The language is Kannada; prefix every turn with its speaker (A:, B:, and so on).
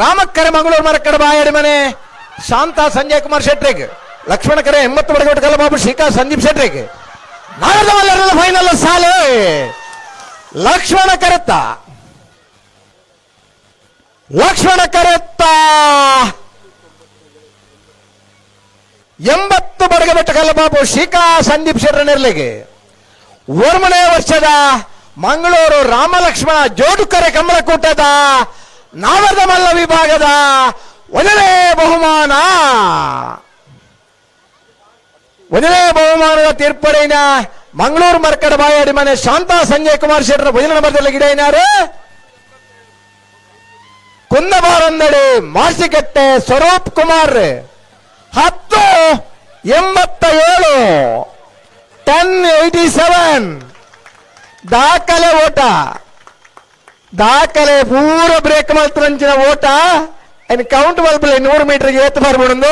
A: ರಾಮಕ್ಕರೆ ಮಂಗಳೂರು ಮರಕಡ ಬಾಯಡಿ ಮನೆ ಶಾಂತ ಸಂಜಯ್ ಕುಮಾರ್ ಶೆಟ್ರಿಗೆ, ಲಕ್ಷ್ಮಣಕರೆ 80 ಬಡಗಟ್ಟು ಕಲ್ಲಬಾಬು ಶ್ರೀಕಾಂತ್ ಸಂದೀಪ್ ಶೆಟ್ರಿಗೆ. ನಾಗರದವಲ್ಲ ಫೈನಲ್ ಸಾಲೆ ಲಕ್ಷ್ಮಣ ಕರೆತ್ತ 80 ಬಡಗಬೆಟ್ಟ ಕಲ್ಲಬಾಬು ಶ್ರೀಕಾಂತ್ ಸಂದೀಪ್ ಶೆಟ್ರ ನೆರಳಿಗೆ 1ನೇ ವರ್ಷದ ಮಂಗಳೂರು ರಾಮಲಕ್ಷ್ಮಣ ಜೋಡುಕರೆ ಕಮಲಕೂಟದ ನಾವರದ ಮಲ್ಲ ವಿಭಾಗದ 1ನೇ ಬಹುಮಾನದ ತೀರ್ಪಡಿನ ಮಂಗಳೂರು ಮರ್ಕಡ ಬಾಯಾಡಿ ಮನೆ ಶಾಂತ ಸಂಜಯ್ ಕುಮಾರ್ ಶೆಟ್ಟರ ಭುಜನ ನಂಬರ್ದಲ್ಲಿ ಗಿಡೇನಾರು ಕುಂದಬಾರಂದಡಿ ಮಾಸಿಕಟ್ಟೆ ಸ್ವರೂಪ್ ಕುಮಾರ್ 1087 1087 ದಾಖಲೆ ಓಟ, ದಾಖಲೆ ಪೂರ ಬ್ರೇಕ್ ಮಾತ್ರ ಓಟ. ಕೌಂಟ್ ಬಲ್ಬ್ 100 ಮೀಟರ್ಗೆ ಏತ್ ಬರ್ಬಿಡೋದು.